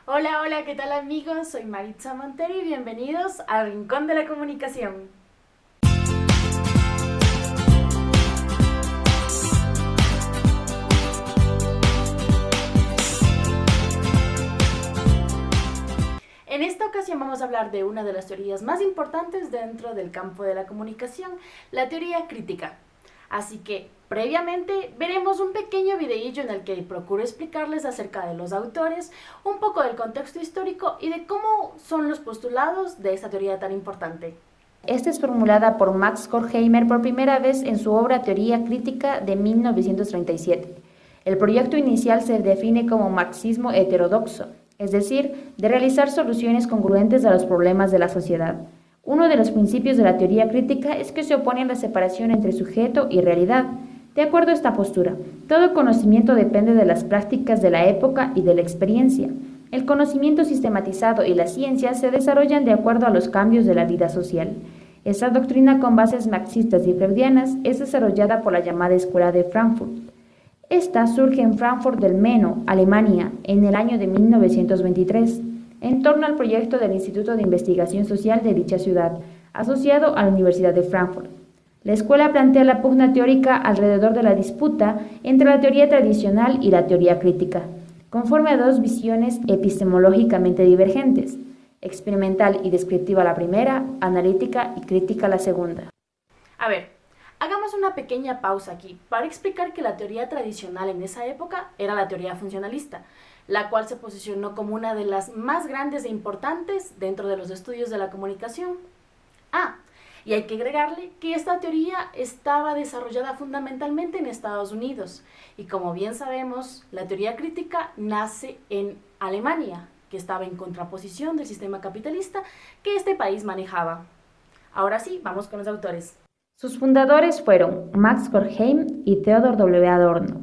Hola, hola, ¿qué tal amigos? Soy Maritza Montero y bienvenidos al Rincón de la Comunicación. En esta ocasión vamos a hablar de una de las teorías más importantes dentro del campo de la comunicación, la teoría crítica. Así que, previamente, veremos un pequeño videillo en el que procuro explicarles acerca de los autores, un poco del contexto histórico y de cómo son los postulados de esta teoría tan importante. Esta es formulada por Max Horkheimer por primera vez en su obra Teoría Crítica de 1937. El proyecto inicial se define como marxismo heterodoxo, es decir, de realizar soluciones congruentes a los problemas de la sociedad. Uno de los principios de la teoría crítica es que se opone a la separación entre sujeto y realidad. De acuerdo a esta postura, todo conocimiento depende de las prácticas de la época y de la experiencia. El conocimiento sistematizado y la ciencia se desarrollan de acuerdo a los cambios de la vida social. Esta doctrina con bases marxistas y freudianas es desarrollada por la llamada Escuela de Frankfurt. Esta surge en Frankfurt del Meno, Alemania, en el año de 1923, en torno al proyecto del Instituto de Investigación Social de dicha ciudad, asociado a la Universidad de Frankfurt. La escuela plantea la pugna teórica alrededor de la disputa entre la teoría tradicional y la teoría crítica, conforme a dos visiones epistemológicamente divergentes, experimental y descriptiva la primera, analítica y crítica la segunda. A ver, hagamos una pequeña pausa aquí para explicar que la teoría tradicional en esa época era la teoría funcionalista, la cual se posicionó como una de las más grandes e importantes dentro de los estudios de la comunicación. Y hay que agregarle que esta teoría estaba desarrollada fundamentalmente en Estados Unidos y como bien sabemos, la teoría crítica nace en Alemania, que estaba en contraposición del sistema capitalista que este país manejaba. Ahora sí, vamos con los autores. Sus fundadores fueron Max Horkheim y Theodor W. Adorno.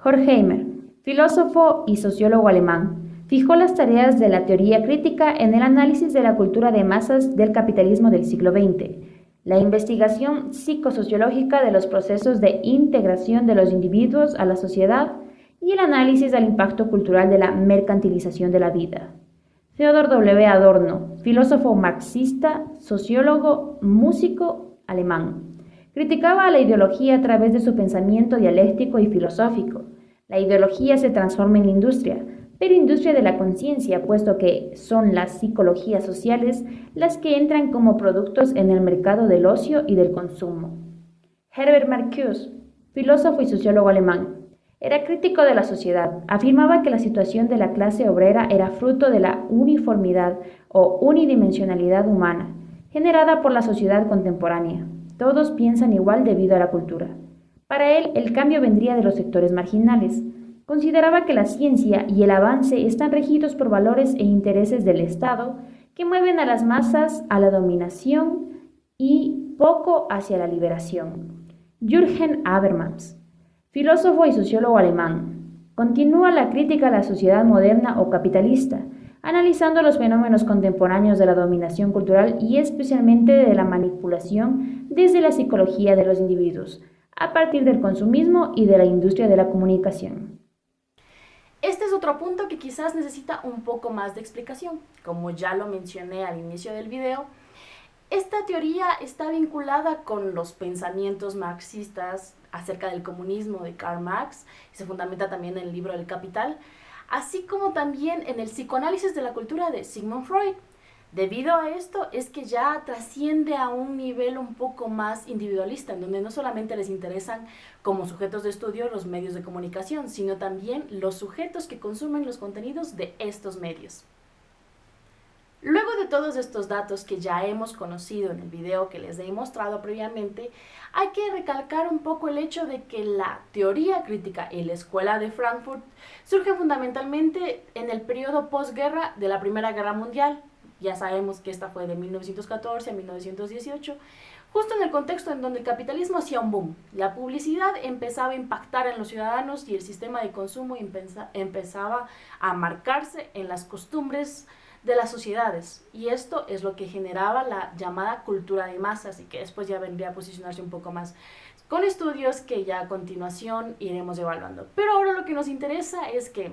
Horkheimer, filósofo y sociólogo alemán, fijó las tareas de la teoría crítica en el análisis de la cultura de masas del capitalismo del siglo XX, la investigación psicosociológica de los procesos de integración de los individuos a la sociedad y el análisis del impacto cultural de la mercantilización de la vida. Theodor W. Adorno, filósofo marxista, sociólogo, músico alemán. Criticaba a la ideología a través de su pensamiento dialéctico y filosófico. La ideología se transforma en industria, pero industria de la conciencia, puesto que son las psicologías sociales las que entran como productos en el mercado del ocio y del consumo. Herbert Marcuse, filósofo y sociólogo alemán, era crítico de la sociedad. Afirmaba que la situación de la clase obrera era fruto de la uniformidad o unidimensionalidad humana, generada por la sociedad contemporánea. Todos piensan igual debido a la cultura. Para él, el cambio vendría de los sectores marginales. Consideraba que la ciencia y el avance están regidos por valores e intereses del Estado que mueven a las masas a la dominación y poco hacia la liberación. Jürgen Habermas, filósofo y sociólogo alemán, continúa la crítica a la sociedad moderna o capitalista, analizando los fenómenos contemporáneos de la dominación cultural y especialmente de la manipulación desde la psicología de los individuos, a partir del consumismo y de la industria de la comunicación. Este es otro punto que quizás necesita un poco más de explicación. Como ya lo mencioné al inicio del video, esta teoría está vinculada con los pensamientos marxistas acerca del comunismo de Karl Marx y se fundamenta también en el libro El Capital, así como también en el psicoanálisis de la cultura de Sigmund Freud. Debido a esto es que ya trasciende a un nivel un poco más individualista, en donde no solamente les interesan como sujetos de estudio los medios de comunicación, sino también los sujetos que consumen los contenidos de estos medios. Luego de todos estos datos que ya hemos conocido en el video que les he mostrado previamente, hay que recalcar un poco el hecho de que la teoría crítica en la Escuela de Frankfurt surge fundamentalmente en el periodo posguerra de la Primera Guerra Mundial. Ya sabemos que esta fue de 1914 a 1918, justo en el contexto en donde el capitalismo hacía un boom. La publicidad empezaba a impactar en los ciudadanos y el sistema de consumo empezaba a marcarse en las costumbres de las sociedades, y esto es lo que generaba la llamada cultura de masas y que después ya vendría a posicionarse un poco más con estudios que ya a continuación iremos evaluando. Pero ahora lo que nos interesa es que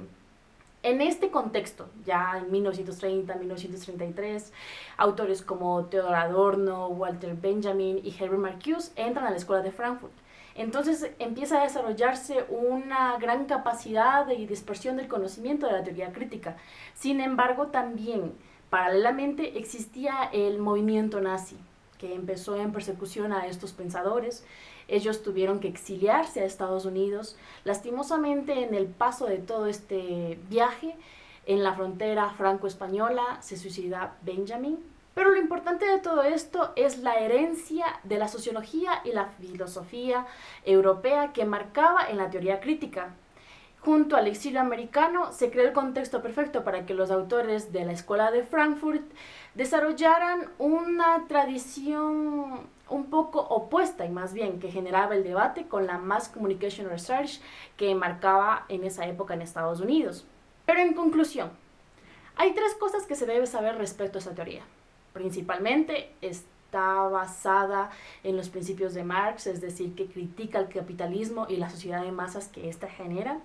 En este contexto, ya en 1930, 1933, autores como Theodor Adorno, Walter Benjamin y Herbert Marcuse entran a la Escuela de Frankfurt. Entonces empieza a desarrollarse una gran capacidad y dispersión del conocimiento de la teoría crítica. Sin embargo, también paralelamente existía el movimiento nazi, que empezó en persecución a estos pensadores. Ellos tuvieron que exiliarse a Estados Unidos. Lastimosamente, en el paso de todo este viaje, en la frontera franco-española, se suicida Benjamin. Pero lo importante de todo esto es la herencia de la sociología y la filosofía europea que marcaba en la teoría crítica. Junto al exilio americano se creó el contexto perfecto para que los autores de la Escuela de Frankfurt desarrollaran una tradición un poco opuesta y más bien que generaba el debate con la Mass Communication Research que marcaba en esa época en Estados Unidos. Pero en conclusión, hay 3 cosas que se debe saber respecto a esta teoría. Principalmente está basada en los principios de Marx, es decir, que critica el capitalismo y la sociedad de masas que ésta genera.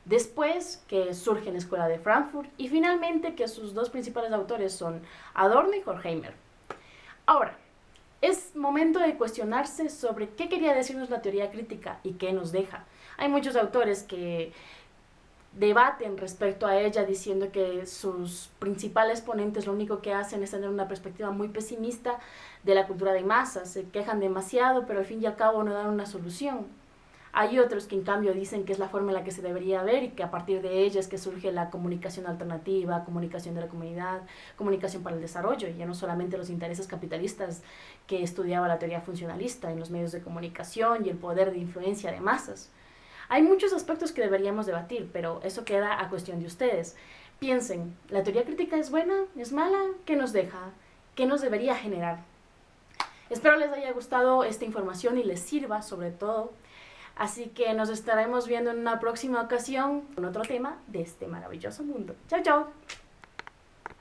Después, que surge en la Escuela de Frankfurt. Y finalmente, que sus 2 principales autores son Adorno y Horkheimer. Ahora, es momento de cuestionarse sobre qué quería decirnos la teoría crítica y qué nos deja. Hay muchos autores que debaten respecto a ella diciendo que sus principales ponentes lo único que hacen es tener una perspectiva muy pesimista de la cultura de masas, se quejan demasiado pero al fin y al cabo no dan una solución. Hay otros que en cambio dicen que es la forma en la que se debería ver y que a partir de ella es que surge la comunicación alternativa, comunicación de la comunidad, comunicación para el desarrollo, y ya no solamente los intereses capitalistas que estudiaba la teoría funcionalista en los medios de comunicación y el poder de influencia de masas. Hay muchos aspectos que deberíamos debatir, pero eso queda a cuestión de ustedes. Piensen, ¿la teoría crítica es buena? ¿Es mala? ¿Qué nos deja? ¿Qué nos debería generar? Espero les haya gustado esta información y les sirva sobre todo. Así que nos estaremos viendo en una próxima ocasión con otro tema de este maravilloso mundo. ¡Chao, chao!